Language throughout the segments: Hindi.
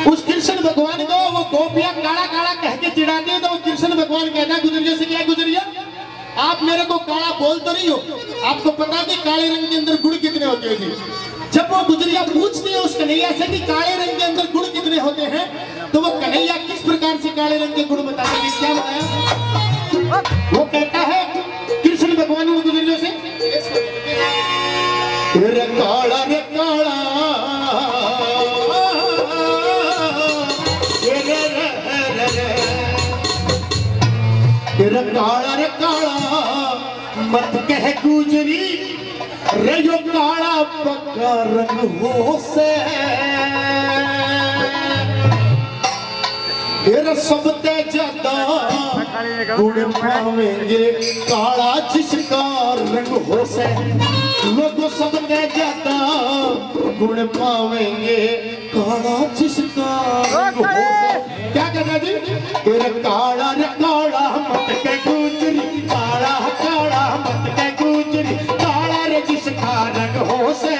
उस कृष्ण भगवान को वो गोपियां काला काला कह के चिढ़ाते हैं, तो वो कृष्ण भगवान कहता है गुजरिया से, क्या गुजरिया आप मेरे को काला बोल तो नहीं हो, आपको पता कि काले रंग के अंदर गुण कितने होते हैं जी। जब वो गुजरिया पूछती है उस कन्हैया से कि काले रंग के अंदर गुण कितने होते हैं, तो वो कन्हैया किस प्रकार से काले रंग के गुण बताते हैं, क्या बताया? वो कहता है कृष्ण भगवान उन गुजरियों से, रे काला रे काला रे काला रे काला मत कह गुजरी रे यो काला पक्का रंग हो से, सब ते ज्यादा गुण पावेंगे काला जिसका रंग हो से, लोगों सब ते ज्यादा गुण पावेंगे काला जिसका रंग हो से। क्या कहना जी? काला रे काला मत के गुजरी, काला काला मत के गुजरी, काला रे जिसका रंग हो से,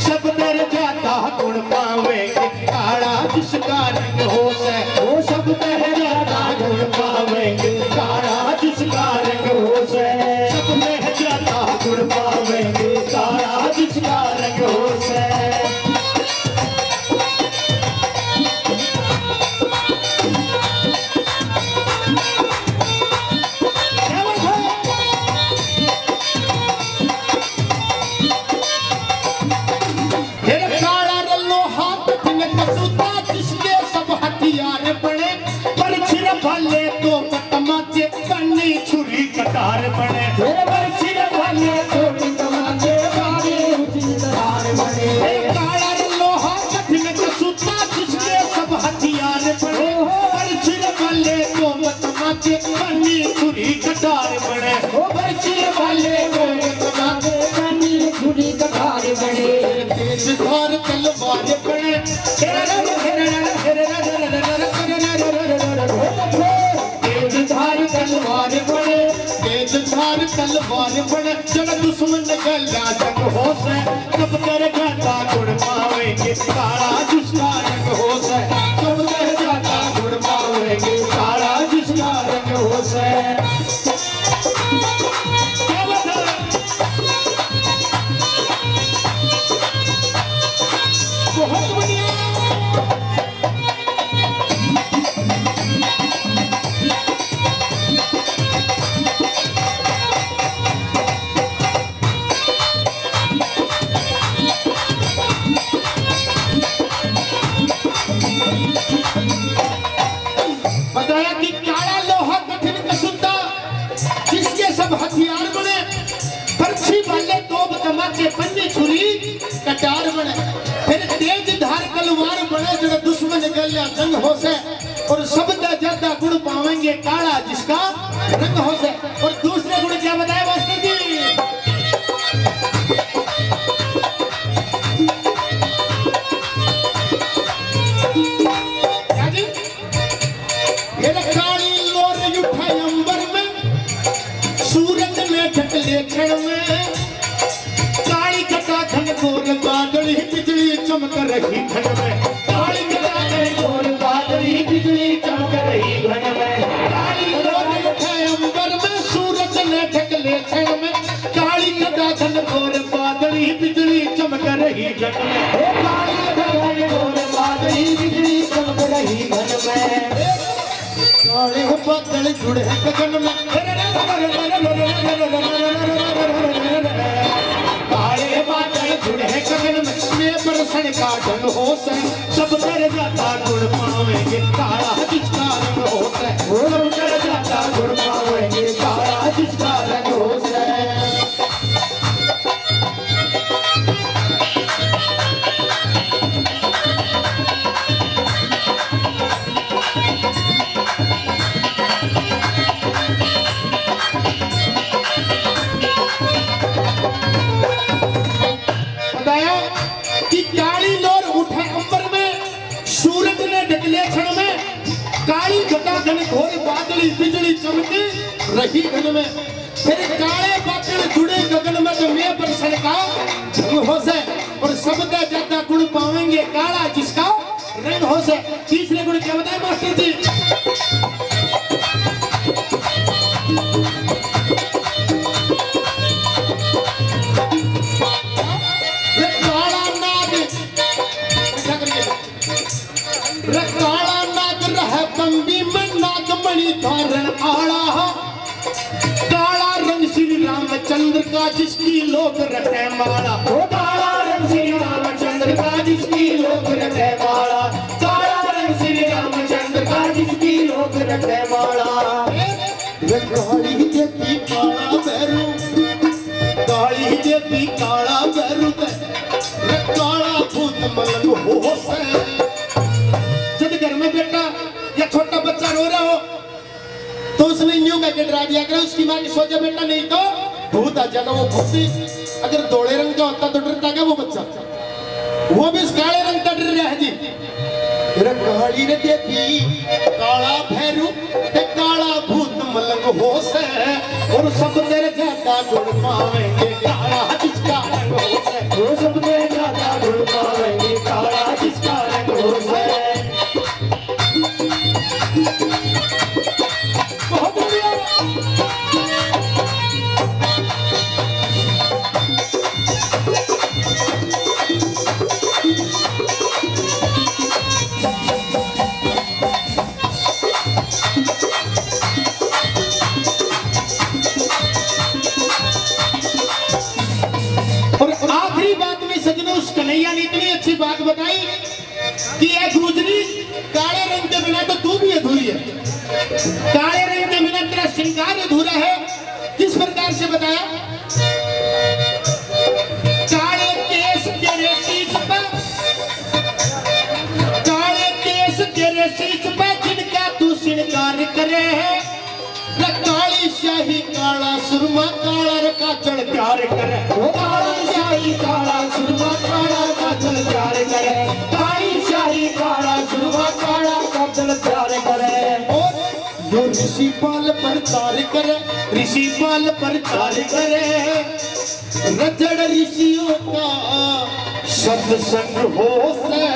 सब तेरे ज्यादा गुण पावेंगे काला जिसका रंग हो से, वो सब तेरे ज्यादा गुण पावेंगे काला जिसका रंग हो से, सब तेरे ज्यादा गुण पावेंगे काला जिसका रंग हो से। भाले तो तमाचे कन्नी छुरी कटार बने, बरछी भाले तो तमाचे कन्नी छुरी कटार बने, काला लोहा कठिन कसूता जिसके सब हथियार बने, बरछी भाले तो तमाचे कन्नी छुरी कटार बने, बरछी भाले तो तमाचे कन्नी छुरी कटार बने, तेज धार तलवार बने, तलवार बने, तेज धार तलवार बने, जब दुश्मन गला जंग हो से, सब तेरे ज्यादा गुण पावेंगे काला जिसका रंग हो से, सब तेरे ज्यादा गुण पावेंगे काला जिसका रंग हो से। बहुत बढ़िया। बताया कि काला लोहा कठिन कसुता जिसके सब हथियार बने, बरछी वाले तोप तमाचे पन्नी छुरी कटार बने, फिर तेज धार तलवार बने, जो दुश्मन गलिया जंग हो से, और सब ज्यादा गुण पावेंगे काला जिसका रंग हो से। और दूसरे गुण क्या बताया वास्तव जी? काली लोर उठे अंबर में, सूरज में ढकले क्षण में, काली कटा घन घोर बादल बिजली चमक रही घन में, काली कटा घन घोर बादल बिजली चमक रही घन में, काली लोर उठे अंबर में, सूरज में ढकले क्षण में, काली कटा घन घोर बादल बिजली चमक रही घन में, काली कटा घन घोर बादल बिजली चमक रही घन में, काले बादल जुड़े गगन में, काले बादल जुड़े गगन में, मैं बरसन का ढंग हो से, सब तेरे ज्यादा गुण पावेंगे काला जिसका रंग हो से, सब तेरे ज्यादा गुण पावेंगे काला जिसका रंग हो से। कि काली लोर उठे अंबर में, सूरज ने ढकले क्षण में, काली घटा घन घोर बादली बिजली चमके रही घन में, फिर काले बादल जुड़े गगन में, तो मैं बरसन का ढंग हो से, और सब ज्यादा गुण पावेंगे काला जिसका रंग होश है। तीसरे गुण क्या बताए मास्टर जी? काला नाग रह बंबी में नागमणि धारण आड़ा, काला रंग श्री रामचंद्र का जिसकी लोग रटे माला। काला रंग श्री रामचंद्र का जिसकी लोग रटे माला, काला रंग श्री रामचंद्र का जिसकी लोग रटे माला। काली देती काला भैरू, काली देती काला भैरू, काला भूत मलंग होश है। जब घर में बेटा या छोटा बच्चा रो रहा हो तो उसने न्यू कह के डरा दिया करे, उसकी मां की सोचा बेटा नहीं तो भूत आ जाएगा। वो भूती अगर धोले रंग का होता तो डरता क्या वो बच्चा? वो भी इस काले रंग का डर रहा है जी। तेरा काली ने देती काला भैरू ते काला भूत मलंग होश है, और सब तेरे ज्यादा गुण पाएंगे काला जिसका रंग होश है। वो सब तेरे ज्यादा गुण पाएंगे काला जिसका रंग होश है। बहुत बढ़िया। और आखिरी बात में सजनों उस कन्हैया ने इतनी अच्छी बात बताई कि एक गुजरी काले रंग के बिना तो तू भी अधूरी है, काले रंग के बिना तेरा श्रृंगार अधूरा है। किस प्रकार से बताया? काले केस तेरे शीश पर, काले केस तेरे शीश पर जिनका तू श्रृंगार करे है, काली शाही काला सुरमा काला काजल प्यार करे। काली शाही काला सुरमा काला काजल प्यार करे, काली शाही काला सुरमा काला काजल प्यार करे। और जो ऋषि पाल प्रचार करे, ऋषि पाल प्रचार करे, रजड़ ऋषियों का सत्संग होश है।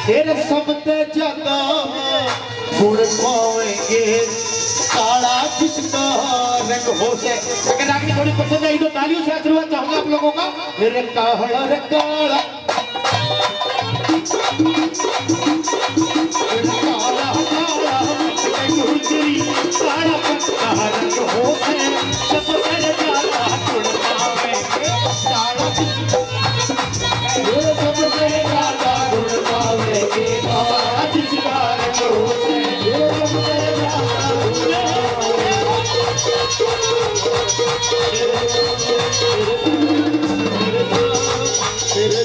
तेरे सब ते ज्यादा गुण पाएंगे काला जिसका रंग होश है। अगर आपकी थोड़ी पसंद आई तो तालियों से आशीर्वाद चाहूंगा आप लोगों का। रे काला रे काला, काला काला गुजरी काला पक्का रंग होश है, सब तेरे ज्यादा गुण पाएंगे काला जिसका, सब तेरे ज्यादा गुण पाएंगे काला जिसका रंग होश है। तेरे